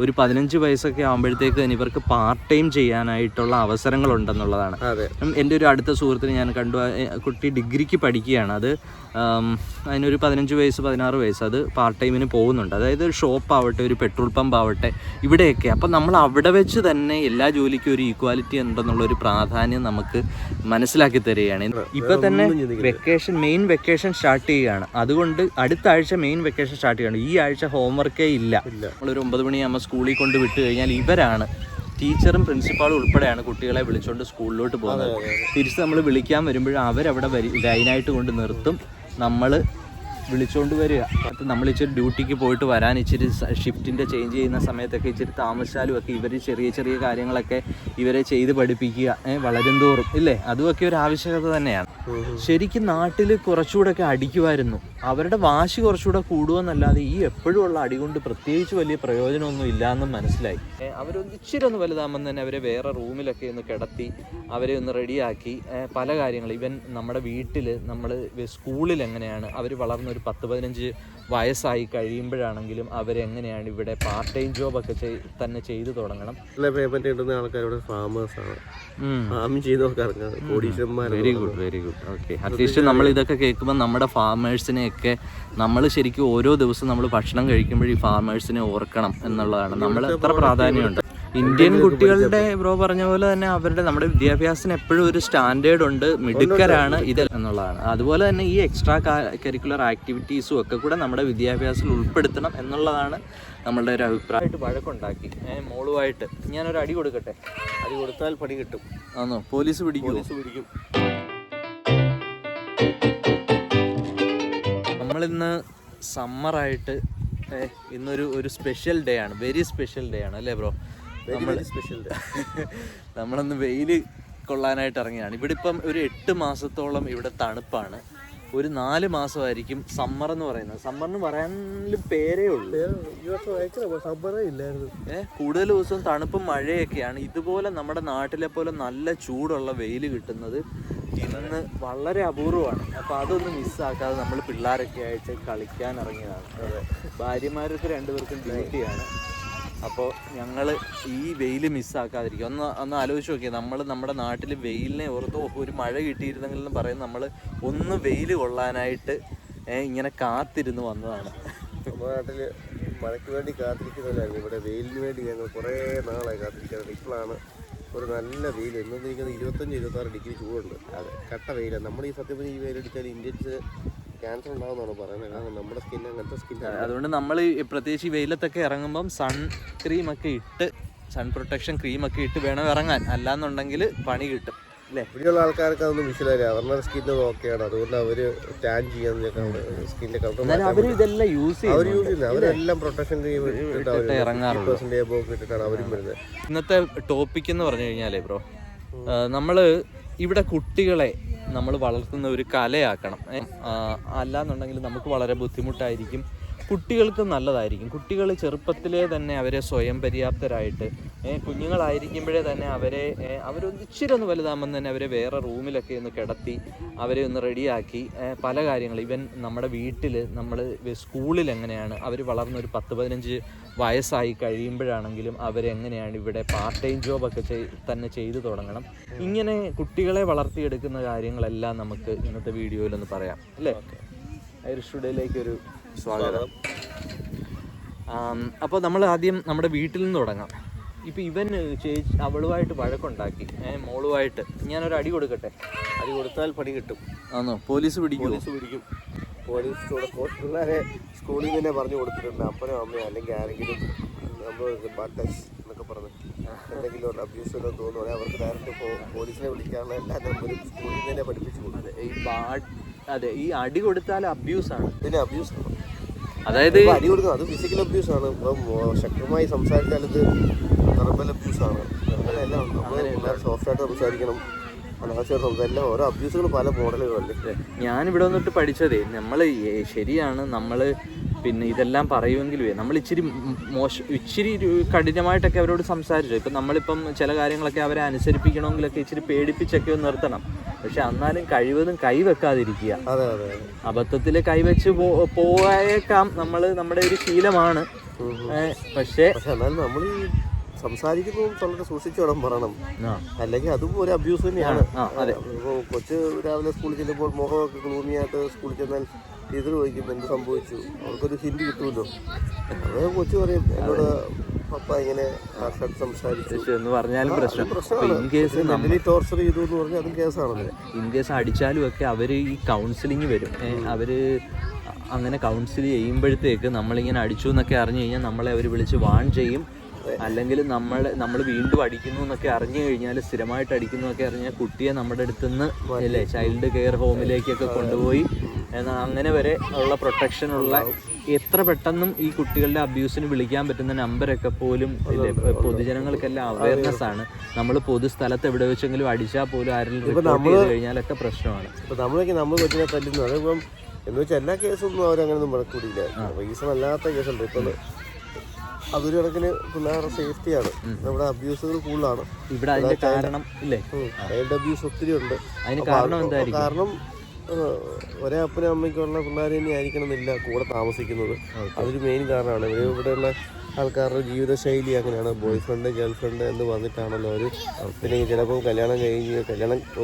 ഒരു 15 വയസ്സൊക്കെ ആകുമ്പോഴത്തേക്ക് തന്നെ ഇവർക്ക് പാർട്ട് ടൈം ചെയ്യാനായിട്ടുള്ള അവസരങ്ങളുണ്ടെന്നുള്ളതാണ്. എൻ്റെ ഒരു അടുത്ത സുഹൃത്തിന് ഞാൻ കണ്ടു, കുട്ടി ഡിഗ്രിക്ക് പഠിക്കുകയാണ്. അത് അതിനൊരു 15 വയസ്സ് 16 വയസ്സ് അത് പാർട്ട് ടൈമിന് പോകുന്നുണ്ട്. അതായത് ഒരു ഷോപ്പ് ആവട്ടെ, ഒരു പെട്രോൾ പമ്പ് ആവട്ടെ, ഇവിടെയൊക്കെ. അപ്പം നമ്മൾ അവിടെ വെച്ച് തന്നെ എല്ലാ ജോലിക്കും ഒരു ഈക്വാലിറ്റി ഉണ്ടെന്നുള്ളൊരു പ്രാധാന്യം നമുക്ക് മനസ്സിലാക്കി തരികയാണ്. ഇപ്പം തന്നെ മെയിൻ വെക്കേഷൻ സ്റ്റാർട്ട് ചെയ്യുകയാണ്. അതുകൊണ്ട് അടുത്ത ആഴ്ച മെയിൻ വെക്കേഷൻ സ്റ്റാർട്ട് ചെയ്യുകയാണ്. ഈ ആഴ്ച ഹോംവർക്കേ ഇല്ല. നമ്മളൊരു 9 മണിയാകുമ്പോൾ സ്കൂളിൽ കൊണ്ട് വിട്ട് കഴിഞ്ഞാൽ ഇവരാണ്, ടീച്ചറും പ്രിൻസിപ്പാളും ഉൾപ്പെടെയാണ് കുട്ടികളെ വിളിച്ചുകൊണ്ട് സ്കൂളിലോട്ട് പോകുന്നത്. തിരിച്ച് നമ്മൾ വിളിക്കാൻ വരുമ്പോഴും അവരവിടെ ലൈനായിട്ട് കൊണ്ട് നിർത്തും, നമ്മൾ വിളിച്ചുകൊണ്ട് വരിക. അപ്പം നമ്മൾ ഇച്ചിരി ഡ്യൂട്ടിക്ക് പോയിട്ട് വരാൻ ഇച്ചിരി ഷിഫ്റ്റിൻ്റെ ചേഞ്ച് ചെയ്യുന്ന സമയത്തൊക്കെ ഇച്ചിരി താമസിച്ചാലും ഒക്കെ ഇവർ ചെറിയ ചെറിയ കാര്യങ്ങളൊക്കെ ഇവരെ ചെയ്ത് പഠിപ്പിക്കുക വളരും തോറും ഇല്ലേ, അതുമൊക്കെ ഒരു ആവശ്യകത തന്നെയാണ്. ശരിക്കും നാട്ടിൽ കുറച്ചുകൂടെയൊക്കെ അടിക്കുമായിരുന്നു. അവരുടെ വാശി കുറച്ചുകൂടെ കൂടുമെന്നല്ലാതെ ഈ എപ്പോഴും ഉള്ള അടി കൊണ്ട് പ്രത്യേകിച്ച് വലിയ പ്രയോജനമൊന്നും ഇല്ലയെന്നും മനസ്സിലായി. ഇച്ചിരി ഒന്ന് വലുതാകുമ്പോൾ തന്നെ അവരെ വേറെ റൂമിലൊക്കെ ഒന്ന് കിടത്തി അവരെ ഒന്ന് റെഡിയാക്കി പല കാര്യങ്ങൾ. ഇവൻ നമ്മുടെ വീട്ടിൽ നമ്മൾ സ്കൂളിൽ എങ്ങനെയാണ് അവർ വളർന്ന ഒരു 10-15 വയസ്സായി കഴിയുമ്പോഴാണെങ്കിലും അവരെങ്ങനെയാണ് ഇവിടെ പാർട്ട് ടൈം ജോബൊക്കെ തന്നെ ചെയ്തു തുടങ്ങണം. പേയ്മെന്റ് കിട്ടുന്ന ആൾക്കാരോട് ഫാമേഴ്സാണ്, വെരി ഗുഡ്. ഓക്കെ, അറ്റ്ലീസ്റ്റ് നമ്മൾ ഇതൊക്കെ കേൾക്കുമ്പോൾ നമ്മുടെ ഫാമേഴ്സിനെയൊക്കെ നമ്മൾ ശരിക്കും ഓരോ ദിവസവും നമ്മൾ ഭക്ഷണം കഴിക്കുമ്പോൾ ഈ ഫാമേഴ്സിനെ ഓർക്കണം എന്നുള്ളതാണ്. നമ്മൾ എത്ര പ്രാധാന്യമുണ്ട്. ഇന്ത്യൻ കുട്ടികളുടെ ബ്രോ പറഞ്ഞ പോലെ തന്നെ അവരുടെ നമ്മുടെ വിദ്യാഭ്യാസത്തിന് എപ്പോഴും ഒരു സ്റ്റാൻഡേർഡ് ഉണ്ട്, മിടുക്കരാണ് ഇത് എന്നുള്ളതാണ്. അതുപോലെ തന്നെ ഈ എക്സ്ട്രാ കരിക്കുലർ ആക്ടിവിറ്റീസും ഒക്കെ കൂടെ നമ്മുടെ വിദ്യാഭ്യാസത്തിൽ ഉൾപ്പെടുത്തണം എന്നുള്ളതാണ് നമ്മളുടെ ഒരു അഭിപ്രായമായിട്ട്. വഴക്കുണ്ടാക്കി മോളുമായിട്ട് ഞാനൊരു അടി കൊടുക്കട്ടെ, അടി കൊടുത്താൽ പണി കിട്ടും. ആണോ? പോലീസ് പിടിക്കും. നമ്മളിന്ന് സമ്മറായിട്ട് ഇന്നൊരു സ്പെഷ്യൽ ഡേ ആണ്, വെരി സ്പെഷ്യൽ ഡേ ആണ് അല്ലേ ബ്രോ? നമ്മളൊന്ന് വെയിൽ കൊള്ളാനായിട്ട് ഇറങ്ങിയാണ്. ഇവിടെ ഇപ്പം ഒരു 8 മാസത്തോളം ഇവിടെ തണുപ്പാണ്. ഒരു 4 മാസമായിരിക്കും സമ്മർ എന്ന് പറയുന്നത്. സമ്മറിന് പറയാനും പേരേ ഉള്ളൂ. കൂടുതൽ ദിവസവും തണുപ്പും മഴയൊക്കെയാണ്. ഇതുപോലെ നമ്മുടെ നാട്ടിലെ പോലെ നല്ല ചൂടുള്ള വെയിൽ കിട്ടുന്നത് ഇന്ന് വളരെ അപൂർവമാണ്. അപ്പോൾ അതൊന്നും മിസ്സാക്കാതെ നമ്മൾ പിള്ളേരൊക്കെ ആയിട്ട് കളിക്കാൻ ഇറങ്ങിയതാണ്. ഭാര്യമാർക്ക് 2 പേർക്കും ഡ്യൂട്ടിയാണ്. അപ്പോൾ ഞങ്ങൾ ഈ വെയിൽ മിസ്സാക്കാതിരിക്കും. ഒന്ന് ആലോചിച്ച് നോക്കിയാൽ നമ്മൾ നമ്മുടെ നാട്ടിൽ വെയിലിനെ ഓർത്ത് ഒരു മഴ കിട്ടിയിരുന്നെങ്കിൽ എന്ന് പറയുന്നത് നമ്മൾ ഒന്ന് വെയിൽ കൊള്ളാനായിട്ട് ഇങ്ങനെ കാത്തിരുന്ന് വന്നതാണ്. നമ്മുടെ നാട്ടിൽ മഴയ്ക്ക് വേണ്ടി കാത്തിരിക്കുന്നവരായിരുന്നു. ഇവിടെ വെയിലിന് വേണ്ടി ഞങ്ങൾ കുറേ നാളായി കാത്തിരിക്കുന്നത്. ഇപ്പോഴാണ് ഒരു നല്ല വെയിൽ. ഇന്നൊന്നും എനിക്കത് 25-26 ഡിഗ്രി ചൂടുണ്ട്. അതെ, കട്ട വെയിലാണ്. നമ്മൾ ഈ സത്യം പറഞ്ഞാൽ ഈ വെയിലടിച്ചാൽ ഇന്ത്യൻസ് ക്യാൻസർ ഉണ്ടാകുന്നതാണ് പറയുന്നത്. കാരണം നമ്മുടെ സ്കിൻ അങ്ങനത്തെ സ്കിന്നാണ്. അതുകൊണ്ട് നമ്മൾ പ്രത്യേകിച്ച് ഈ വെയിലത്തൊക്കെ ഇറങ്ങുമ്പം സൺ പ്രൊട്ടക്ഷൻ ക്രീമൊക്കെ ഇട്ട് വേണം ഇറങ്ങാൻ, അല്ലാന്നുണ്ടെങ്കിൽ പണി കിട്ടും അല്ലേ? ഇവിടെയുള്ള ആൾക്കാർക്ക് അതൊന്നും വിഷയമില്ല. അവരുടെ സ്കിൻ ഓക്കെയാണ്, അതുകൊണ്ട് അവർ ടാൻ ചെയ്യാൻ സ്കിന്നിന്റെ കളർ ഇതെല്ലാം യൂസ് ചെയ്യുന്നത്. അവരെല്ലാം പ്രൊട്ടക്ഷൻ ക്രീം ഇട്ടിട്ടാണ് അവരും വരുന്നത്. ഇന്നത്തെ ടോപ്പിക് എന്ന് പറഞ്ഞു കഴിഞ്ഞാലേ ബ്രോ, നമ്മൾ ഇവിടെ കുട്ടികളെ നമ്മൾ വളർത്തുന്ന ഒരു കലയാക്കണം. അല്ലാന്നുണ്ടെങ്കിൽ നമുക്ക് വളരെ ബുദ്ധിമുട്ടായിരിക്കും. കുട്ടികൾക്ക് നല്ലതായിരിക്കും. കുട്ടികൾ ചെറുപ്പത്തിലേ തന്നെ അവരെ സ്വയം പര്യാപ്തരായിട്ട് കുഞ്ഞുങ്ങളായിരിക്കുമ്പോഴേ തന്നെ അവരൊന്നിച്ചിരി ഒന്ന് വലുതാകുമ്പോൾ തന്നെ അവരെ വേറെ റൂമിലൊക്കെ ഒന്ന് കിടത്തി അവരെ ഒന്ന് റെഡിയാക്കി പല കാര്യങ്ങൾ. ഇവൻ നമ്മുടെ വീട്ടിൽ നമ്മൾ സ്കൂളിൽ എങ്ങനെയാണ് അവർ വളർന്ന ഒരു 10-15 വയസ്സായി കഴിയുമ്പോഴാണെങ്കിലും അവരെങ്ങനെയാണ് ഇവിടെ പാർട്ട് ടൈം ജോബൊക്കെ തന്നെ ചെയ്തു തുടങ്ങണം. ഇങ്ങനെ കുട്ടികളെ വളർത്തിയെടുക്കുന്ന കാര്യങ്ങളെല്ലാം നമുക്ക് ഇന്നത്തെ വീഡിയോയിലൊന്ന് പറയാം അല്ലേ? ഐറിഷ് ടുഡേയിലേക്കൊരു സ്വാഗതം. അപ്പോൾ നമ്മൾ ആദ്യം നമ്മുടെ വീട്ടിൽ നിന്ന് തുടങ്ങാം. ഇപ്പം ഇവൻ അവളുമായിട്ട് വഴക്കുണ്ടാക്കി മോളുമായിട്ട് ഞാനൊരു അടി കൊടുക്കട്ടെ, അടി കൊടുത്താൽ പണി കിട്ടും. ആണോ? പോലീസ് പിടിക്കും. പിള്ളേരെ സ്കൂളിൽ തന്നെ പറഞ്ഞു കൊടുത്തിട്ടുണ്ട്. അപ്പനും അമ്മയോ അല്ലെങ്കിൽ ആരെങ്കിലും നമ്മൾ ടച്ച് എന്നൊക്കെ പറഞ്ഞ് എന്തെങ്കിലും അബ്യൂസ് എല്ലാം തോന്നുവാണെങ്കിൽ അവർക്ക് ഡയറക്റ്റ് പോലീസിനെ വിളിക്കാനുള്ള എല്ലാ നമ്പരും സ്കൂളിൽ തന്നെ പഠിപ്പിച്ചു കൊടുക്കുന്നത്. അതെ, ഈ അടി കൊടുത്താൽ അബ്യൂസാണ്. പിന്നെ അബ്യൂസാണ്, അതായത് അടി കൊടുക്കുന്നത് അത് ഫിസിക്കൽ അബ്യൂസാണ്. ഇപ്പം ശക്തമായി സംസാരിച്ചാൽ ഇത് വെർബൽ അബ്യൂസാണ്. അങ്ങനെയെല്ലാം നമ്മൾ സോഫ്റ്റായിട്ട് സംസാരിക്കണം, അനാവശ്യമായിട്ട് എല്ലാം ഓരോ അബ്യൂസുകൾ പല മോഡലുകളല്ലേ. ഞാനിവിടെ വന്നിട്ട് പഠിച്ചതേ, നമ്മൾ ശരിയാണ്, നമ്മൾ പിന്നെ ഇതെല്ലാം പറയുമെങ്കിലുവേ നമ്മൾ ഇച്ചിരി കഠിനമായിട്ടൊക്കെ അവരോട് സംസാരിച്ചു. ഇപ്പം നമ്മളിപ്പം ചില കാര്യങ്ങളൊക്കെ അവരെ അനുസരിപ്പിക്കണമെങ്കിലൊക്കെ ഇച്ചിരി പേടിപ്പിച്ചൊക്കെ ഒന്ന് നിർത്തണം. പക്ഷെ എന്നാലും കഴിവതും കൈവെക്കാതിരിക്കുക. അബദ്ധത്തിൽ കൈവച്ച് പോയേക്കാം. നമ്മുടെ ഒരു ശീലമാണ്. പക്ഷേ എന്നാലും നമ്മൾ ഈ സംസാരിക്കുമ്പോൾ വളരെ സൂക്ഷിച്ചു വേണം പറയണം, അല്ലെങ്കിൽ അതും ഒരു അബ്യൂസ് തന്നെയാണ്. ഇപ്പോൾ കൊച്ച് രാവിലെ സ്കൂളിൽ ചെല്ലുമ്പോൾ മുഖമൊക്കെ ഗ്ലൂമിയായിട്ട് സ്കൂളിൽ ചെന്നാൽ ടീച്ചർ ചോദിക്കും എന്ത് സംഭവിച്ചു, അവർക്കൊരു ഹിന്റ് കിട്ടുമല്ലോ. അത് കൊച്ചു പറയും എന്നോട് പപ്പ ഇങ്ങനെ സംസാരിച്ചു എന്ന് പറഞ്ഞാലും പ്രശ്നമാണ്. ടോർച്ചർ ചെയ്തു എന്ന് പറഞ്ഞാൽ അതും കേസാണല്ലോ. ഇൻ കേസ് അടിച്ചാലും ഒക്കെ അവർ ഈ കൗൺസിലിംഗ് വരും. അവർ അങ്ങനെ കൗൺസിൽ ചെയ്യുമ്പോഴത്തേക്ക് നമ്മളിങ്ങനെ അടിച്ചു എന്നൊക്കെ അറിഞ്ഞു കഴിഞ്ഞാൽ നമ്മളെ അവർ വിളിച്ച് വാൺ ചെയ്യും. അല്ലെങ്കിൽ നമ്മൾ വീണ്ടും അടിക്കുന്നു എന്നൊക്കെ അറിഞ്ഞു കഴിഞ്ഞാൽ, സ്ഥിരമായിട്ട് അടിക്കുന്നു എന്നൊക്കെ അറിഞ്ഞാൽ കുട്ടിയെ നമ്മുടെ അടുത്തുനിന്ന് അല്ലേ ചൈൽഡ് കെയർ ഹോമിലേക്കൊക്കെ കൊണ്ടുപോയി അങ്ങനെ വരെ ഉള്ള പ്രൊട്ടക്ഷനുള്ള എത്ര പെട്ടെന്നും ഈ കുട്ടികളുടെ അബ്യൂസിന് വിളിക്കാൻ പറ്റുന്ന നമ്പരൊക്കെ പോലും ഇല്ലേ പൊതുജനങ്ങൾക്കെല്ലാം അവയർനെസ് ആണ്. നമ്മൾ പൊതുസ്ഥലത്ത് എവിടെ വെച്ചെങ്കിലും അടിച്ചാൽ പോലും ആരെങ്കിലും റിപ്പോർട്ട് ചെയ്ത് കഴിഞ്ഞാലൊക്കെ പ്രശ്നമാണ്. ഇപ്പം നമ്മൾ കൊച്ചിനെ തല്ലുന്നു, അതിപ്പം എന്ന് വെച്ചാൽ എല്ലാ കേസൊന്നും അവരങ്ങനെയൊന്നും മുടക്കൂടിയില്ല. റീസൺ അല്ലാത്ത കേസുണ്ട്. ഇപ്പം അതൊരു കണക്കിന് പിള്ളേരുടെ സേഫ്റ്റിയാണ്. നമ്മുടെ അബ്യൂസുകൾ കൂടുതലാണ് ഇവിടെ. അതിന്റെ കാരണം ഇല്ലേ ചൈൽഡ് അബ്യൂസ് ഒത്തിരി ഉണ്ട്. അതിന് കാരണം എന്തായിരിക്കും? കാരണം ഒരേ അപ്പനും അമ്മയ്ക്കുള്ള പിള്ളേർ തന്നെ ആയിരിക്കണം എന്നില്ല കൂടെ താമസിക്കുന്നത്. അതൊരു മെയിൻ കാരണമാണ്. ഇവിടെയുള്ള ആൾക്കാരുടെ ജീവിതശൈലി അങ്ങനെയാണ്. ബോയ് ഫ്രണ്ട് ഗേൾ ഫ്രണ്ട് എന്ന് വന്നിട്ടാണല്ലോ അവർ. പിന്നെ ചിലപ്പോൾ കല്യാണം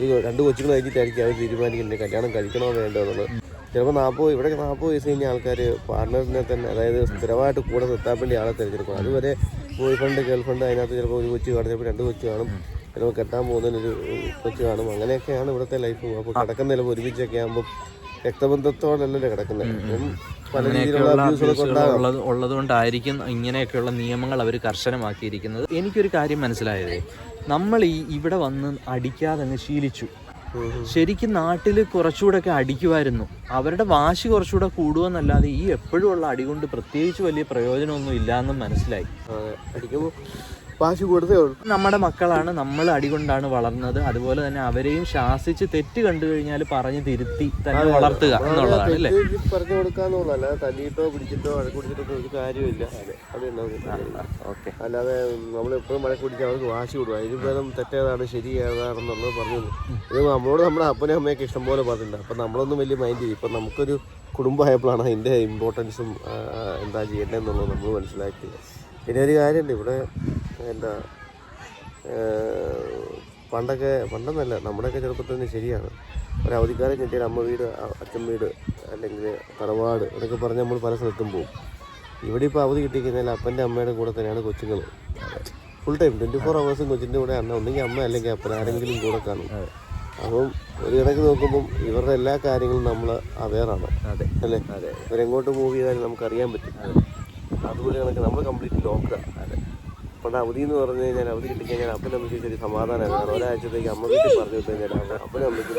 ഒരു 2 കൊച്ചുകൾ കഴിഞ്ഞിട്ടായിരിക്കും അവർ തീരുമാനിക്കുന്നത് കല്യാണം കഴിക്കണോ വേണ്ടോ എന്നുള്ളത്. ചിലപ്പോൾ 40 വയസ്സ് കഴിഞ്ഞ ആൾക്കാർ പാർട്ട്ണറിനെ തന്നെ, അതായത് സ്ഥിരമായിട്ട് കൂടെ നിർത്താൻ വേണ്ടി ആളെ തിരഞ്ഞെടുക്കും. അതുവരെ ബോയ് ഫ്രണ്ട് ഗേൾ ഫ്രണ്ട്, അതിനകത്ത് ചിലപ്പോൾ ഒരു കൊച്ചു കാണും, ചിലപ്പോൾ 2 കൊച്ചു കാണും, ചിലപ്പോൾ കെട്ടാൻ പോകുന്നതിനൊരു കൊച്ചു കാണും. അങ്ങനെയൊക്കെയാണ് ഇവിടുത്തെ ലൈഫ്. അപ്പോൾ കിടക്കുന്ന ചിലപ്പോൾ ഒരുമിച്ചൊക്കെ ആകുമ്പോൾ രക്തബന്ധത്തോടല്ലല്ലോ കിടക്കുന്നത്. പല രീതിയിലുള്ള ഉള്ളതുകൊണ്ടായിരിക്കും ഇങ്ങനെയൊക്കെയുള്ള നിയമങ്ങൾ അവർ കർശനമാക്കിയിരിക്കുന്നത്. എനിക്കൊരു കാര്യം മനസ്സിലായത്, നമ്മൾ ഇവിടെ വന്ന് അടിക്കാതെ അങ്ങ് ശീലിച്ചു. ശരിക്കും നാട്ടിൽ കുറച്ചുകൂടെ ഒക്കെ അടിക്കുമായിരുന്നു. അവരുടെ വാശി കുറച്ചുകൂടെ കൂടുമെന്നല്ലാതെ ഈ എപ്പോഴും ഉള്ള അടി കൊണ്ട് പ്രത്യേകിച്ച് വലിയ പ്രയോജനമൊന്നും ഇല്ലാന്നും മനസ്സിലായി. അടിക്കുമ്പോൾ വാശി കൂടുതലേ ഉള്ളൂ. നമ്മുടെ മക്കളാണ്, നമ്മൾ അടി കൊണ്ടാണ് വളർന്നത്. അതുപോലെ തന്നെ അവരെയും ശാസിച്ച് തെറ്റ് കണ്ടു കഴിഞ്ഞാൽ പറഞ്ഞ് തിരുത്തി തന്നെ വളർത്തുക എന്നുള്ളതാണ് അല്ലേ. പറഞ്ഞു കൊടുക്കാന്നുള്ളൂ, അല്ലാതെ തല്ലിയിട്ടോ പിടിച്ചിട്ടോ വഴക്ക് പിടിച്ചിട്ടോ ഒരു കാര്യമില്ല. ഓക്കെ. അല്ലാതെ നമ്മളെപ്പോഴും വഴക്ക് പിടിച്ചാൽ അവർക്ക് വാശി കൊടുക്കും. അതിന് ഭേദം തെറ്റേതാണ് ശരി ഏതാണെന്നുള്ളത് പറഞ്ഞു. ഇത് നമ്മളോട് നമ്മുടെ അപ്പനും അമ്മയൊക്കെ ഇഷ്ടംപോലെ പറഞ്ഞിട്ടുണ്ട്. അപ്പം നമ്മളൊന്നും വലിയ മൈൻഡ് ചെയ്യും. ഇപ്പം നമുക്കൊരു കുടുംബമായപ്പോഴാണ് അതിൻ്റെ ഇമ്പോർട്ടൻസും എന്താ ചെയ്യേണ്ടതെന്നുള്ളത് നമ്മൾ മനസ്സിലാക്കിയത്. പിന്നെ ഒരു കാര്യമുണ്ട്, ഇവിടെ എന്താ പണ്ടെന്നല്ല നമ്മുടെയൊക്കെ ചെറുപ്പത്തിൽ തന്നെ ശരിയാണ്. ഒരു അവധിക്കാലം കിട്ടിയാൽ അമ്മ വീട്, അച്ഛൻ വീട്, അല്ലെങ്കിൽ തറവാട് എന്നൊക്കെ പറഞ്ഞ് നമ്മൾ പല സ്ഥലത്തും പോകും. ഇവിടെ ഇപ്പോൾ അവധി കിട്ടിക്കഴിഞ്ഞാൽ അപ്പൻ്റെ അമ്മയുടെ കൂടെ തന്നെയാണ് കൊച്ചുങ്ങൾ ഫുൾ ടൈം 24 hours കൊച്ചിൻ്റെ കൂടെ അണ്ണ, ഒന്നെങ്കിൽ അമ്മ അല്ലെങ്കിൽ അപ്പൻ ആരെങ്കിലും കൂടെ കാണും. അപ്പം ഒരു കണക്ക് നോക്കുമ്പം ഇവരുടെ എല്ലാ കാര്യങ്ങളും നമ്മൾ അവെയറാണ് അല്ലേ. ഇവരെങ്ങോട്ട് മൂവ് ചെയ്താലും നമുക്കറിയാൻ പറ്റും. അതുപോലെ കണക്ക് നമ്മൾ കംപ്ലീറ്റ് ലോക്കാണ്. പണ്ട് അവധി എന്ന് പറഞ്ഞു കഴിഞ്ഞാൽ അവധി കിട്ടിക്കഴിഞ്ഞാൽ അപ്പനും അമ്മയ്ക്ക് ഒരു സമാധാനമാണ്. ഒരാഴ്ചത്തേക്ക് അമ്മ വീട്ടിൽ പറഞ്ഞു വിട്ട് കഴിഞ്ഞാൽ അപ്പനും അമ്മയ്ക്ക്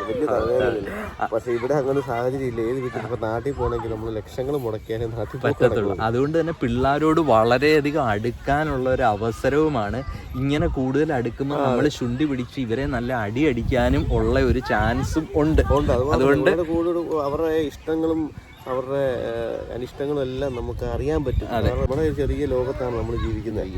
വലിയ തലവേദനയില്ല. പക്ഷേ ഇവിടെ അങ്ങനെ സാഹചര്യം ഇല്ല. ഏത് വീട്ടിൽ ഇപ്പോൾ നാട്ടിൽ പോകണമെങ്കിൽ നമ്മൾ ലക്ഷങ്ങൾ മുടക്കിയാലേ നാട്ടിൽ പറ്റത്തുള്ളൂ. അതുകൊണ്ട് തന്നെ പിള്ളേരോട് വളരെയധികം അടുക്കാനുള്ള ഒരു അവസരവുമാണ്. ഇങ്ങനെ കൂടുതൽ അടുക്കുമ്പോൾ നമ്മൾ ശുണ്ടി പിടിച്ച് ഇവരെ നല്ല അടി അടിക്കാനും ഉള്ള ഒരു ചാൻസും ഉണ്ട്. അതുകൊണ്ട് കൂടുതൽ അവരുടെ ഇഷ്ടങ്ങളും അവരുടെ അനിഷ്ടങ്ങളും എല്ലാം നമുക്ക് അറിയാൻ പറ്റും. നമ്മുടെ ചെറിയ ലോകത്താണ് നമ്മൾ ജീവിക്കുന്നത്.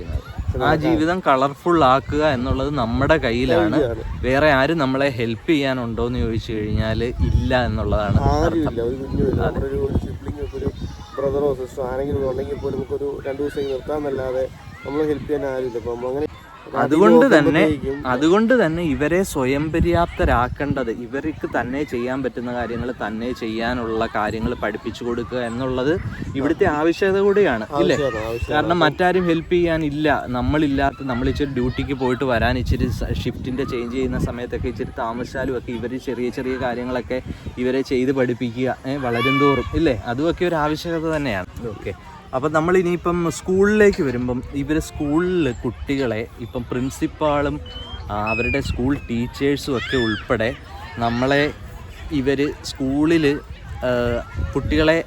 ആ ജീവിതം കളർഫുൾ ആക്കുക എന്നുള്ളത് നമ്മുടെ കയ്യിലാണ്. വേറെ ആരും നമ്മളെ ഹെൽപ്പ് ചെയ്യാനുണ്ടോ എന്ന് ചോദിച്ചു കഴിഞ്ഞാൽ ഇല്ല എന്നുള്ളതാണ്. ആരുമില്ല. ഒരു കുഞ്ഞുമില്ല. ഒരു സിബ്ലിംഗ്, ഒരു ബ്രദറോ സിസ്റ്ററോ ആരെങ്കിലും ഉണ്ടെങ്കിൽ പോലും നമുക്കൊരു 2 ദിവസം നിർത്താമെന്നല്ലാതെ നമ്മളെ ഹെൽപ്പ് ചെയ്യാൻ ആരുമില്ല. അപ്പം നമ്മൾ അങ്ങനെ അതുകൊണ്ട് തന്നെ ഇവരെ സ്വയം പര്യാപ്തരാക്കേണ്ടത്, ഇവർക്ക് തന്നെ ചെയ്യാൻ പറ്റുന്ന കാര്യങ്ങൾ തന്നെ ചെയ്യാനുള്ള കാര്യങ്ങൾ പഠിപ്പിച്ചു കൊടുക്കുക എന്നുള്ളത് ഇവിടുത്തെ ആവശ്യകത കൂടിയാണ് ഇല്ലേ. കാരണം മറ്റാരും ഹെൽപ്പ് ചെയ്യാനില്ല. നമ്മൾ ഇച്ചിരി ഡ്യൂട്ടിക്ക് പോയിട്ട് വരാൻ ഇച്ചിരി ഷിഫ്റ്റിന്റെ ചേഞ്ച് ചെയ്യുന്ന സമയത്തൊക്കെ ഇച്ചിരി താമസിച്ചാലും ഒക്കെ ഇവർ ചെറിയ ചെറിയ കാര്യങ്ങളൊക്കെ ഇവരെ ചെയ്ത് പഠിപ്പിക്കുക വളരും തോറും ഇല്ലേ. അതുമൊക്കെ ഒരു ആവശ്യകത തന്നെയാണ്. ഓക്കെ. അപ്പം നമ്മൾ ഇനിയിപ്പം സ്കൂളിലേക്ക് വരുമ്പം സ്കൂളിൽ കുട്ടികളെ ഇപ്പം പ്രിൻസിപ്പാളും അവരുടെ സ്കൂൾ ടീച്ചേഴ്സും ഒക്കെ ഉൾപ്പെടെ സ്കൂളിൽ കുട്ടികളെ,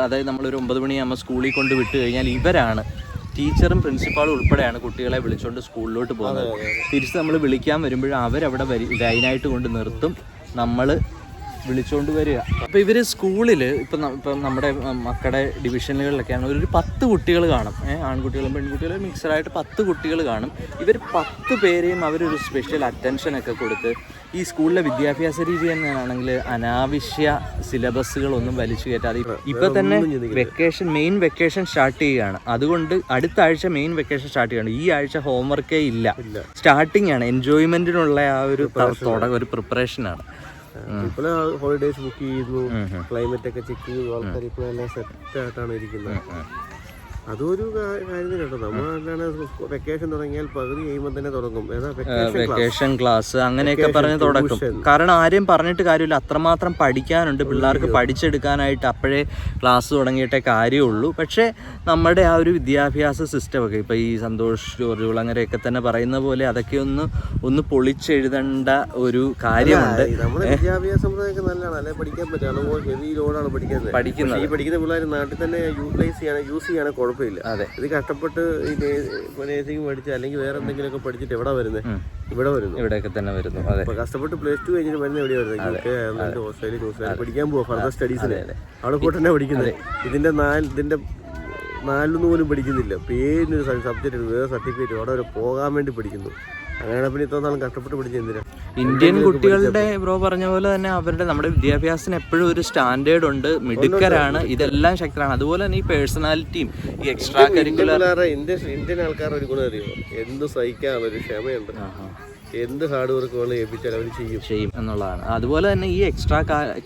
അതായത് നമ്മളൊരു 9 മണിയാകുമ്പോൾ സ്കൂളിൽ കൊണ്ട് വിട്ട് കഴിഞ്ഞാൽ ഇവരാണ്, ടീച്ചറും പ്രിൻസിപ്പാളും ഉൾപ്പെടെയാണ് കുട്ടികളെ വിളിച്ചുകൊണ്ട് സ്കൂളിലോട്ട് പോകുന്നത്. തിരിച്ച് നമ്മൾ വിളിക്കാൻ വരുമ്പോഴും അവരവിടെ ലൈനായിട്ട് കൊണ്ട് നിർത്തും. നമ്മൾ വിളിച്ചുകൊണ്ട് വരിക. അപ്പോൾ ഇവർ സ്കൂളിൽ ഇപ്പം നമ്മുടെ മക്കളുടെ ഡിവിഷനുകളിലൊക്കെയാണ് ഒരു 10 കുട്ടികൾ കാണും, ആൺകുട്ടികളും പെൺകുട്ടികളും മിക്സഡായിട്ട് 10 കുട്ടികൾ കാണും. ഇവർ 10 പേരെയും അവരൊരു സ്പെഷ്യൽ അറ്റൻഷനൊക്കെ കൊടുത്ത് ഈ സ്കൂളിലെ വിദ്യാഭ്യാസ രീതി തന്നെയാണെങ്കിൽ അനാവശ്യ സിലബസുകളൊന്നും വലിച്ചു കയറ്റാതെ ഇപ്പം തന്നെ മെയിൻ വെക്കേഷൻ സ്റ്റാർട്ട് ചെയ്യുകയാണ്. അതുകൊണ്ട് അടുത്ത ആഴ്ച മെയിൻ വെക്കേഷൻ സ്റ്റാർട്ട് ചെയ്യുകയാണ്. ഈ ആഴ്ച ഹോംവർക്കേ ഇല്ല, സ്റ്റാർട്ടിങ് ആണ്. എൻജോയ്മെന്റിനുള്ള ആ ഒരു പ്രിപ്പറേഷനാണ്. ഇപ്പോൾ ഹോളിഡേസ് ബുക്ക് ചെയ്യുന്നു, ക്ലൈമറ്റ് ഒക്കെ ചെക്ക് ചെയ്തു, ആൾക്കാർ ഇപ്പോഴെല്ലാം സെറ്റ് ആയിട്ടാണ് ഇരിക്കുന്നത്. അതൊരു കാര്യം കേട്ടോ. നമ്മളാണ് വെക്കേഷൻ തുടങ്ങിയാൽ പകുതി കഴിയുമ്പോൾ തന്നെ തുടങ്ങും വെക്കേഷൻ ക്ലാസ് അങ്ങനെയൊക്കെ പറഞ്ഞ് തുടക്കും. കാരണം ആരെയും പറഞ്ഞിട്ട് കാര്യമില്ല, അത്രമാത്രം പഠിക്കാനുണ്ട് പിള്ളേർക്ക്. പഠിച്ചെടുക്കാനായിട്ട് അപ്പോഴേ ക്ലാസ് തുടങ്ങിയിട്ടേ കാര്യമുള്ളൂ. പക്ഷേ നമ്മുടെ ആ ഒരു വിദ്യാഭ്യാസ സിസ്റ്റമൊക്കെ ഇപ്പോൾ ഈ സന്തോഷ് ജോർജ് കുളങ്ങരയൊക്കെ തന്നെ പറയുന്ന പോലെ അതൊക്കെ ഒന്ന് പൊളിച്ചെഴുതേണ്ട ഒരു കാര്യമുണ്ട്. നമ്മുടെ വിദ്യാഭ്യാസ സമ്പ്രദായമൊക്കെ നല്ലതാണ്, അല്ലെ പഠിക്കാൻ പറ്റും. ഹെവി ലോഡാണ് പഠിക്കുന്നത്. ഈ പഠിക്കുന്ന പിള്ളേർ നാട്ടിൽ തന്നെ യൂസ് ചെയ്യാണ് കുഴപ്പമില്ല. ഇത് കഷ്ടപ്പെട്ട് ഈ നേഴ്സിംഗ് പഠിച്ച് അല്ലെങ്കിൽ വേറെ എന്തെങ്കിലുമൊക്കെ പഠിച്ചിട്ട് എവിടെ വരുന്നത്? ഇവിടെയൊക്കെ തന്നെ വരുന്നു. കഷ്ടപ്പെട്ട് +2 കഴിഞ്ഞിട്ട് വരുന്നത് എവിടെയാ വരുന്നത്? UK, അയർലൻഡ്, ഓസ്ട്രേലിയ, ന്യൂസിലാൻഡ് പഠിക്കാൻ പോവാ ഫർദർ സ്റ്റഡീസിന്. അവിടെ പോയിട്ട് തന്നെ പഠിക്കുന്നത്. ഇതിന്റെ 4 പോലും പഠിക്കുന്നില്ല. പേരിനൊരു സബ്ജക്റ്റ് വേറെ സർട്ടിഫിക്കറ്റ് അവിടെ വരെ പോകാൻ വേണ്ടി പഠിക്കുന്നു. അങ്ങനെയാണ് പിന്നെ ഇത്ര നാളും കഷ്ടപ്പെട്ട് പഠിച്ച് എന്തിനാ? ഇന്ത്യൻ കുട്ടികളുടെ ബ്രോ പറഞ്ഞ പോലെ തന്നെ നമ്മുടെ വിദ്യാഭ്യാസത്തിന് എപ്പോഴും ഒരു സ്റ്റാൻഡേർഡ് ഉണ്ട്, മിടുക്കരാണ്, ഇതെല്ലാം ശക്തരാണ്. അതുപോലെ തന്നെ ഈ പേഴ്സണാലിറ്റിയും ഈ എക്സ്ട്രാ കരിക്കുലർ ഇന്ത്യൻ ആൾക്കാരുടെ ഒരു ഗുണം അറിയോ? എന്ത് സഹിക്കാനുള്ള ഒരു ക്ഷമയുണ്ട്. എന്ത് ഹാർഡ് വർക്ക് വേണം ഏൽപ്പിച്ചാൽ അവർ ചെയ്യും എന്നുള്ളതാണ്. അതുപോലെ തന്നെ ഈ എക്സ്ട്രാ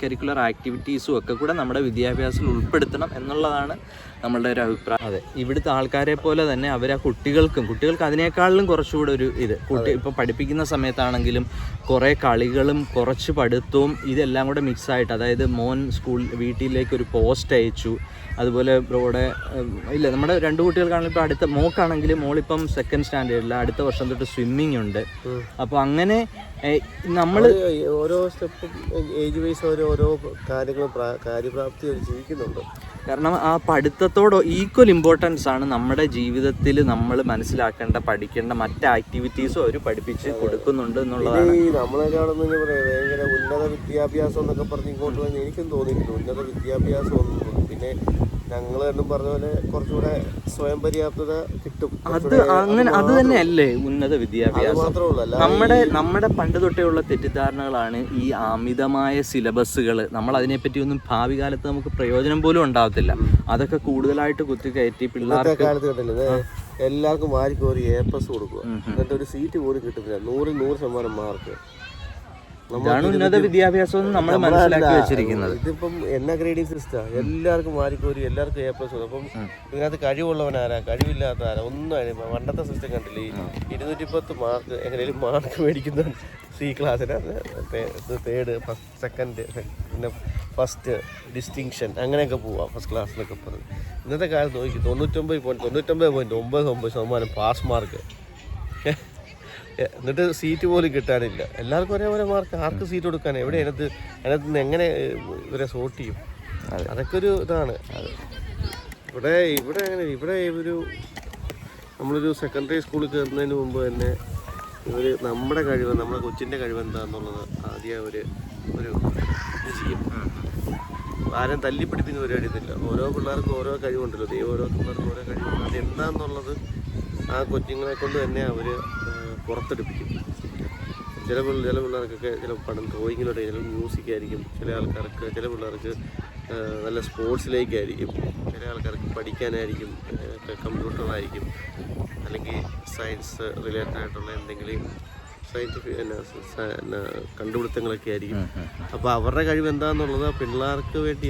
കരിക്കുലർ ആക്ടിവിറ്റീസും ഒക്കെ കൂടെ നമ്മുടെ വിദ്യാഭ്യാസത്തിൽ ഉൾപ്പെടുത്തണം എന്നുള്ളതാണ് നമ്മളുടെ ഒരു അഭിപ്രായം. അതെ, ഇവിടുത്തെ ആൾക്കാരെ പോലെ തന്നെ അവർ ആ കുട്ടികൾക്ക് അതിനേക്കാളിലും കുറച്ചുകൂടെ ഒരു ഇപ്പോൾ പഠിപ്പിക്കുന്ന സമയത്താണെങ്കിലും കുറേ കളികളും കുറച്ച് പഠിത്തവും ഇതെല്ലാം കൂടെ മിക്സായിട്ട്, അതായത് മോൻ വീട്ടിലേക്ക് ഒരു പോസ്റ്റ് അയച്ചു. അതുപോലെ ബ്രോയുടെ ഇല്ല നമ്മുടെ 2 കുട്ടികൾക്കാണെങ്കിലും ഇപ്പോൾ അടുത്ത മോക്കാണെങ്കിലും മോളിപ്പം 2nd സ്റ്റാൻഡേർഡിൽ അടുത്ത വർഷം തൊട്ട് സ്വിമ്മിങ് ഉണ്ട്. അപ്പോൾ അങ്ങനെ നമ്മൾ ഓരോ സ്റ്റെപ്പും ഏജ് വൈസ് ഓരോ കാര്യങ്ങളും കാര്യപ്രാപ്തി ജീവിക്കുന്നുണ്ട്. കാരണം ആ പഠിത്തത്തോട് ഈക്വൽ ഇമ്പോർട്ടൻസ് ആണ് നമ്മുടെ ജീവിതത്തിൽ നമ്മൾ മനസ്സിലാക്കേണ്ട പഠിക്കേണ്ട മറ്റ് ആക്ടിവിറ്റീസും അവർ പഠിപ്പിച്ച് കൊടുക്കുന്നുണ്ട് എന്നുള്ളതാണ്. നമ്മളെക്കാണെന്ന് ഭയങ്കര ഉന്നത വിദ്യാഭ്യാസം എന്നൊക്കെ പറഞ്ഞ് ഇങ്ങോട്ട് വന്ന് എനിക്കും തോന്നിയിട്ടില്ല. ഉന്നത വിദ്യാഭ്യാസം ഒന്നും. പിന്നെ ഞങ്ങൾ രണ്ടും പറഞ്ഞ പോലെ കുറച്ചുകൂടെ സ്വയം പര്യാപ്തത കിട്ടും. അത് തന്നെയല്ലേ ഉന്നത വിദ്യാഭ്യാസം. നമ്മുടെ പണ്ട് തൊട്ടേ ഉള്ള തെറ്റിദ്ധാരണകളാണ് ഈ അമിതമായ സിലബസുകൾ. നമ്മൾ അതിനെപ്പറ്റി ഒന്നും ഭാവി കാലത്ത് നമുക്ക് പ്രയോജനം പോലും ഉണ്ടാവത്തില്ല. അതൊക്കെ കൂടുതലായിട്ട് കുത്തിക്കയറ്റി പിള്ളേർക്ക് എല്ലാവർക്കും വാരിക്കോരി A+ കൊടുക്കുക. എന്നിട്ട് ഒരു സീറ്റ് പോലും കിട്ടുന്നില്ല. 100% മാർക്ക്. ഇതാണ് ഉന്നത വിദ്യാഭ്യാസം നമ്മൾ മനസ്സിലാക്കി വെച്ചിരിക്കുന്നത്. ഇതിപ്പം എന്നാ ഗ്രേഡിംഗ് സിസ്റ്റം, എല്ലാവർക്കും മാറിക്കോരി എല്ലാവർക്കും A+. അപ്പം ഇതിനകത്ത് കഴിവുള്ളവനാരാ കഴിവില്ലാത്ത ആരാ ഒന്നും പണ്ടത്തെ സിസ്റ്റം കണ്ടില്ലേ? 210 മാർക്ക് എങ്ങനെയും മാർക്ക് മേടിക്കുന്ന C ക്ലാസ്സിന് 3rd, 2nd, പിന്നെ 1st ഡിസ്റ്റിങ്ഷൻ അങ്ങനെയൊക്കെ പോവാം ഫസ്റ്റ് ക്ലാസ് എന്നൊക്കെ പറഞ്ഞു. ഇന്നത്തെ കാലത്ത് നോക്കി 99.99% പാസ് മാർക്ക്. എന്നിട്ട് സീറ്റ് പോലും കിട്ടാനില്ല. എല്ലാവർക്കും ഒരേപോലെ മാർക്ക്. ആർക്ക് സീറ്റ് കൊടുക്കാൻ? എവിടെ അതിനകത്ത് നിന്ന് എങ്ങനെ ഇവരെ സോർട്ട് ചെയ്യും? അതൊക്കെ ഒരു ഇതാണ്. ഇവിടെ നമ്മളൊരു സെക്കൻഡറി സ്കൂളിൽ കയറുന്നതിന് മുമ്പ് തന്നെ ഇവർ നമ്മുടെ കൊച്ചിൻ്റെ കഴിവ് എന്താണെന്നുള്ളത് ആദ്യം ഒരു ചെയ്യും. ആരും തല്ലിപ്പിടിപ്പിക്കുന്ന പരിപാടി ഇതില്ല. ഓരോ പിള്ളേർക്കും ഓരോ കഴിവുണ്ടല്ലോ. ഓരോ പിള്ളേർക്കും ഓരോ കഴിവുണ്ട്. അതെന്താണെന്നുള്ളത് ആ കൊച്ചുങ്ങളെ കൊണ്ട് തന്നെ അവർ പുറത്തെടുപ്പിക്കും. ചില പിള്ളേർക്കൊക്കെ ചില ഡ്രോയിങ്ങിലൂടെ, ചില മ്യൂസിക്കായിരിക്കും, ചില പിള്ളേർക്ക് നല്ല സ്പോർട്സിലേക്കായിരിക്കും, ചില ആൾക്കാർക്ക് പഠിക്കാനായിരിക്കും, കമ്പ്യൂട്ടറായിരിക്കും, അല്ലെങ്കിൽ സയൻസ് റിലേറ്റഡ് ആയിട്ടുള്ള എന്തെങ്കിലും സയൻറ്റിഫിക് കണ്ടുപിടുത്തങ്ങളൊക്കെ ആയിരിക്കും. അപ്പോൾ അവരുടെ കഴിവ് എന്താണെന്നുള്ളത് പിള്ളേർക്ക് വേണ്ടി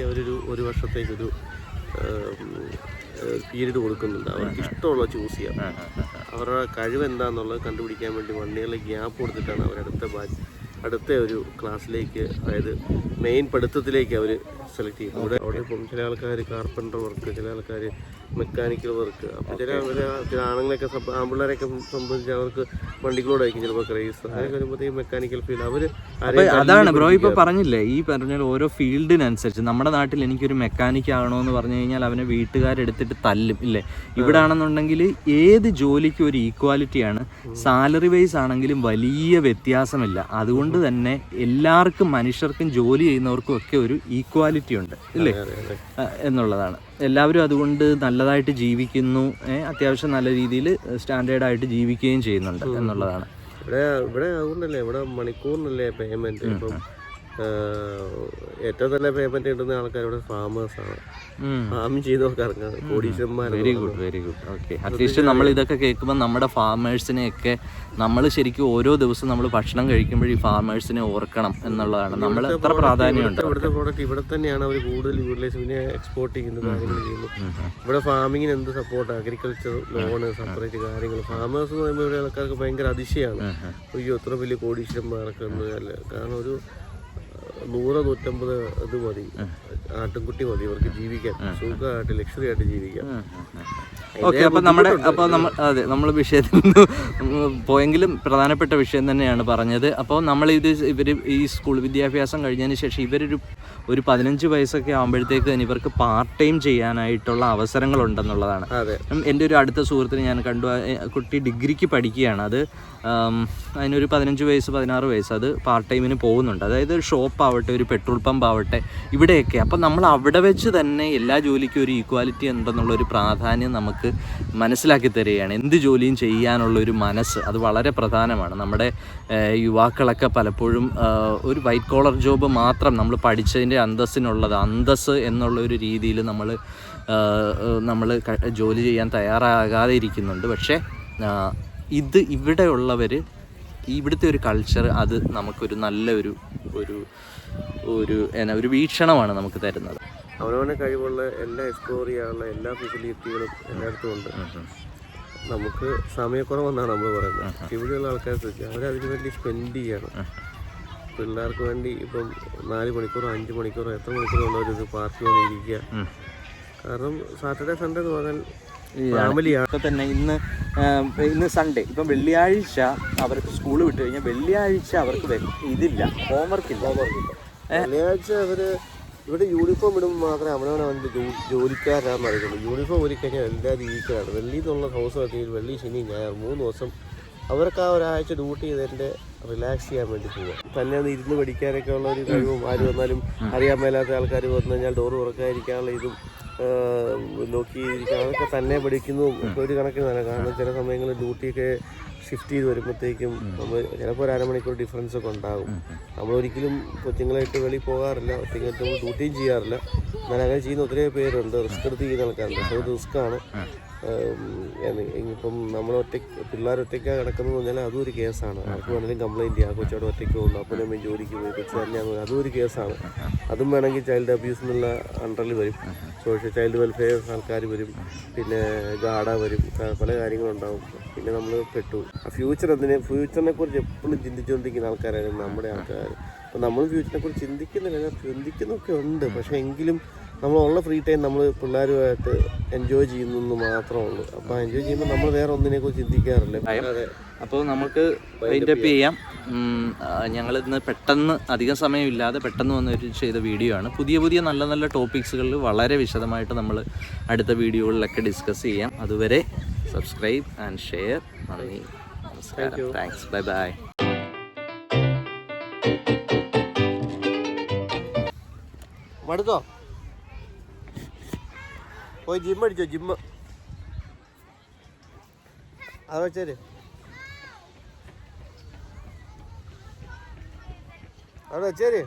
ഒരു വർഷത്തേക്കൊരു പീരീഡ് കൊടുക്കുന്നുണ്ട്. അവർക്ക് ഇഷ്ടമുള്ള ചൂസ് ചെയ്യാം. അവരുടെ കഴിവ് എന്താണെന്നുള്ളത് കണ്ടുപിടിക്കാൻ വേണ്ടി 1 ഇയർ ഗ്യാപ്പ് കൊടുത്തിട്ടാണ് അവർ അടുത്ത ഒരു ക്ലാസ്സിലേക്ക്, അതായത് മെയിൻ പഠിത്തത്തിലേക്ക് അവർ സെലക്ട് ചെയ്യും. അവിടെ ഇപ്പം ചില ആൾക്കാർ കാർപ്പൻ്റർ വർക്ക്, ചില ആൾക്കാർ മെക്കാനിക്കൽ വർക്ക്. അപ്പോൾ ചില ആണുങ്ങളെയൊക്കെ ആൺപിള്ളേരെയൊക്കെ സംബന്ധിച്ച് അവർക്ക് വണ്ടികളോടായിരിക്കും ചിലപ്പോൾ ക്രൈസ്. അങ്ങനെയൊക്കെ വരുമ്പോഴത്തേക്കും മെക്കാനിക്കൽ ഫീൽഡ് അവർ അതാണ് ബ്രോ ഇപ്പോൾ പറഞ്ഞില്ലേ, ഈ പറഞ്ഞ ഓരോ ഫീൽഡിനനുസരിച്ച്. നമ്മുടെ നാട്ടിൽ എനിക്കൊരു മെക്കാനിക് ആകണമെന്ന് പറഞ്ഞു കഴിഞ്ഞാൽ അവനെ വീട്ടുകാരെടുത്തിട്ട് തല്ലും ഇല്ലേ. ഇവിടെ ആണെന്നുണ്ടെങ്കിൽ ഏത് ജോലിക്കും ഒരു ഈക്വാലിറ്റിയാണ്. സാലറി വൈസ് ആണെങ്കിലും വലിയ വ്യത്യാസമില്ല. അതുകൊണ്ട് തന്നെ എല്ലാവർക്കും, മനുഷ്യർക്കും ജോലി ചെയ്യുന്നവർക്കും ഒക്കെ ഒരു ഈക്വാലിറ്റി ഉണ്ട് ഇല്ലേ എന്നുള്ളതാണ്. എല്ലാവരും അതുകൊണ്ട് നല്ലതായിട്ട് ജീവിക്കുന്നു, അത്യാവശ്യം നല്ല രീതിയിൽ സ്റ്റാൻഡേർഡായിട്ട് ജീവിക്കുകയും ചെയ്യുന്നുണ്ട് എന്നുള്ളതാണ്. ഇവിടെ അതുകൊണ്ടല്ലേ ഇവിടെ മണിക്കൂറിനല്ലേ പേയ്മെന്റ്. ഇപ്പം ഏറ്റവും നല്ല പേയ്മെന്റ് കിട്ടുന്ന ആൾക്കാർ ഇവിടെ ഫാമേഴ്സാണ്. ഫാമിങ് ചെയ്തവർക്ക് ഇറങ്ങാം, കോടീശ്വരന്മാർ. Very good. ഓക്കെ, അറ്റ്ലീസ്റ്റ് നമ്മൾ ഇതൊക്കെ കേൾക്കുമ്പോൾ നമ്മുടെ ഫാമേഴ്സിനെയൊക്കെ നമ്മൾ ശരിക്കും ഓരോ ദിവസവും നമ്മൾ ഭക്ഷണം കഴിക്കുമ്പോൾ ഈ ഫാമേഴ്സിനെ ഓർക്കണം എന്നുള്ളതാണ്. നമ്മൾ എത്ര പ്രാധാന്യമുണ്ട്. ഇവിടുത്തെ പ്രോഡക്റ്റ് ഇവിടെ തന്നെയാണ് അവർ കൂടുതൽ യൂട്ടിലൈസ്, പിന്നെ എക്സ്പോർട്ട് ചെയ്യുന്നത്, കാര്യങ്ങൾ ചെയ്യുന്നു. ഇവിടെ ഫാമിങ്ങിന് എന്ത് സപ്പോർട്ട്, അഗ്രികൾച്ചർ ലോണ് സെപ്പറേറ്റ് കാര്യങ്ങൾ. ഫാമേഴ്സ് എന്ന് പറയുമ്പോൾ ഇവിടെ ആൾക്കാർക്ക് ഭയങ്കര അതിശയമാണ്. അയ്യോ എത്ര വലിയ കോടീശ്വരന്മാരൊക്കെ ഒന്നും അല്ല. കാരണം ഒരു 100-150 ഇത് മതി, ആട്ടിൻകുട്ടി മതി ഇവർക്ക് ജീവിക്കാൻ, സുഖമായിട്ട് ലക്ഷറി ആയിട്ട് ജീവിക്കാം. ഓക്കെ, നമ്മൾ വിഷയത്തിൽ നിന്ന് പോയെങ്കിലും പ്രധാനപ്പെട്ട വിഷയം തന്നെയാണ് പറഞ്ഞത്. അപ്പോൾ ഇവർ ഈ സ്കൂൾ വിദ്യാഭ്യാസം കഴിഞ്ഞതിന് ശേഷം ഒരു 15 വയസ്സൊക്കെ ആകുമ്പോഴത്തേക്ക് തന്നെ ഇവർക്ക് പാർട്ട് ടൈം ചെയ്യാനായിട്ടുള്ള അവസരങ്ങളുണ്ടെന്നുള്ളതാണ്. എൻ്റെ ഒരു അടുത്ത സുഹൃത്തിന് ഞാൻ കണ്ടു, കുട്ടി ഡിഗ്രിക്ക് പഠിക്കുകയാണ്. അതിനൊരു 15 വയസ്സ് 16 വയസ്സ് അത് പാർട്ട് ടൈമിന് പോകുന്നുണ്ട്. അതായത് ഒരു ഷോപ്പ് ആവട്ടെ, ഒരു പെട്രോൾ പമ്പ് ആവട്ടെ, ഇവിടെയൊക്കെ. അപ്പം നമ്മൾ അവിടെ വെച്ച് തന്നെ എല്ലാ ജോലിക്കും ഒരു ഈക്വാലിറ്റി ഉണ്ടെന്നുള്ളൊരു പ്രാധാന്യം നമുക്ക് മനസ്സിലാക്കി തരികയാണ്. എന്ത് ജോലിയും ചെയ്യാനുള്ളൊരു മനസ്സ് അത് വളരെ പ്രധാനമാണ്. നമ്മുടെ യുവാക്കളൊക്കെ പലപ്പോഴും ഒരു വൈറ്റ് കോളർ ജോബ് മാത്രം നമ്മൾ പഠിച്ചതിൻ്റെ അന്തസ്സ് എന്നുള്ള ഒരു രീതിയിൽ നമ്മൾ ജോലി ചെയ്യാൻ തയ്യാറാകാതെ ഇരിക്കുന്നുണ്ട്. പക്ഷേ ഇവിടെയുള്ളവർ, ഇവിടുത്തെ ഒരു കൾച്ചർ അത് നമുക്കൊരു നല്ല ഒരു വീക്ഷണമാണ് നമുക്ക് തരുന്നത്. അവനവനെ കഴിവുള്ള എല്ലാ എക്സ്പ്ലോർ ചെയ്യാനുള്ള എല്ലാ ഫെസിലിറ്റികളും എല്ലായിടത്തും ഉണ്ട്. നമുക്ക് സമയക്കുറവെന്നാണ് നമ്മൾ പറയുന്നത്. ഇവിടെയുള്ള ആൾക്കാരെ അവരതിനു വേണ്ടി സ്പെൻഡ് ചെയ്യണം. പിള്ളേർക്ക് വേണ്ടി ഇപ്പം 4 മണിക്കൂറോ 5 മണിക്കൂറോ എത്ര മണിക്കൂറുള്ളവരിത് പാർക്കിൽ വന്നിരിക്കുക. കാരണം സാറ്റർഡേ സൺഡേ എന്ന് പറഞ്ഞാൽ ഇപ്പൊ തന്നെ ഇന്ന് സൺഡേ, ഇപ്പം വെള്ളിയാഴ്ച അവർക്ക് സ്കൂൾ വിട്ട് കഴിഞ്ഞാൽ വെള്ളിയാഴ്ച അവർക്ക് ഇതില്ല, ഹോംവർക്ക് ഇല്ല. വെള്ളിയാഴ്ച ഇവിടെ യൂണിഫോം ഇടുമ്പോൾ മാത്രമേ അവനവൻ്റെ ജോലിക്കാരാണെന്ന് അറിയുള്ളൂ. യൂണിഫോം ഒരുക്കഴിഞ്ഞാൽ എല്ലാവരും ഈക്വലാണ്. വെള്ളി എന്നുള്ള ഹൗസ് വെച്ചെങ്കിൽ വെള്ളി ശനി ഞായർ 3 ദിവസം അവർക്ക് ആ ഒരാഴ്ച ഡ്യൂട്ടി ചെയ്തതിൻ്റെ റിലാക്സ് ചെയ്യാൻ വേണ്ടി പോവുക. തന്നെ ഒന്ന് ഇരുന്ന് പഠിക്കാനൊക്കെ ഉള്ള ഒരു കഴിവും, ആര് വന്നാലും അറിയാൻ മേലാത്ത ആൾക്കാർ വന്നു കഴിഞ്ഞാൽ ഡോറ് തുറക്കാതിരിക്കാനുള്ള ഇതും നോക്കിയിരിക്കുക, അതൊക്കെ തന്നെ പഠിക്കുന്നു. ഒരു കണക്കിന് തന്നെ. കാരണം ചില സമയങ്ങളിൽ ഡ്യൂട്ടിയൊക്കെ ഷിഫ്റ്റ് ചെയ്ത് വരുമ്പോഴത്തേക്കും നമ്മൾ ചിലപ്പോൾ ഒരു അരമണിക്കൂർ ഡിഫറൻസ് ഒക്കെ ഉണ്ടാകും. നമ്മളൊരിക്കലും കൊച്ചുങ്ങളായിട്ട് വെളിയിൽ പോകാറില്ല, ഒറ്റയ്ക്കായിട്ട് നമ്മൾ ഡ്യൂട്ടിയും ചെയ്യാറില്ല. എന്നാൽ അങ്ങനെ ചെയ്യുന്ന ഒത്തിരി പേരുണ്ട്. റിസ്ക് എടുത്ത് ചെയ്യുന്ന ആൾക്കാരുണ്ട്. അത് റിസ്ക്കാണ്. ഇപ്പം നമ്മൾ പിള്ളേർ ഒറ്റയ്ക്കാണ് കിടക്കുന്നത് പറഞ്ഞാൽ അതും ഒരു കേസാണ്. ആർക്ക് വേണമെങ്കിലും കംപ്ലയിൻറ്റ് ചെയ്യാം. കൊച്ചോടെ ഒറ്റയ്ക്ക് പോകുന്നു, അപ്പനും ജോലിക്ക് പോയി കൊച്ചു തന്നെയാണ്, അതും ഒരു കേസാണ്. അതും വേണമെങ്കിൽ ചൈൽഡ് അബ്യൂസ് എന്നുള്ള അണ്ടറിൽ വരും. ചൈൽഡ് വെൽഫെയർ ആൾക്കാർ വരും, പിന്നെ ഗാർഡ വരും, പല കാര്യങ്ങളുണ്ടാവും. പിന്നെ നമ്മൾ പെട്ടു. ഫ്യൂച്ചറിനെ കുറിച്ച് എപ്പോഴും ചിന്തിച്ചുകൊണ്ടിരിക്കുന്ന ആൾക്കാരായിരുന്നു നമ്മുടെ ആൾക്കാർ. അപ്പം നമ്മൾ ഫ്യൂച്ചറിനെ കുറിച്ച് ചിന്തിക്കുന്നൊക്കെ ഉണ്ട്. പക്ഷേ എങ്കിലും നമ്മളുള്ള ഫ്രീ ടൈം നമ്മൾ പിള്ളേരുമായിട്ട് എൻജോയ് ചെയ്യുന്നു മാത്രമേ ഉള്ളൂ. അപ്പോൾ എൻജോയ് ചെയ്യുമ്പോൾ നമ്മൾ വേറെ ഒന്നിനെക്കുറിച്ച് ചിന്തിക്കാറില്ല. അപ്പോൾ നമുക്ക് വൈൻഡപ്പ് ചെയ്യാം. ഞങ്ങളിന്ന് പെട്ടെന്ന്, അധികം സമയമില്ലാതെ പെട്ടെന്ന് വന്നൊരു ചെയ്ത വീഡിയോ ആണ്. പുതിയ നല്ല ടോപ്പിക്സുകളിൽ വളരെ വിശദമായിട്ട് നമ്മൾ അടുത്ത വീഡിയോകളിലൊക്കെ ഡിസ്കസ് ചെയ്യാം. അതുവരെ സബ്സ്ക്രൈബ് ആൻഡ് ഷെയർ. നന്ദി, നമസ്കാരം, താങ്ക്സ്, ബൈ. മടുത്തോ? പോയി ജിമ്മ് അടിച്ചോ? ജിമ്മ് അത് വെച്ചേര്, അവിടെ വെച്ചേര്.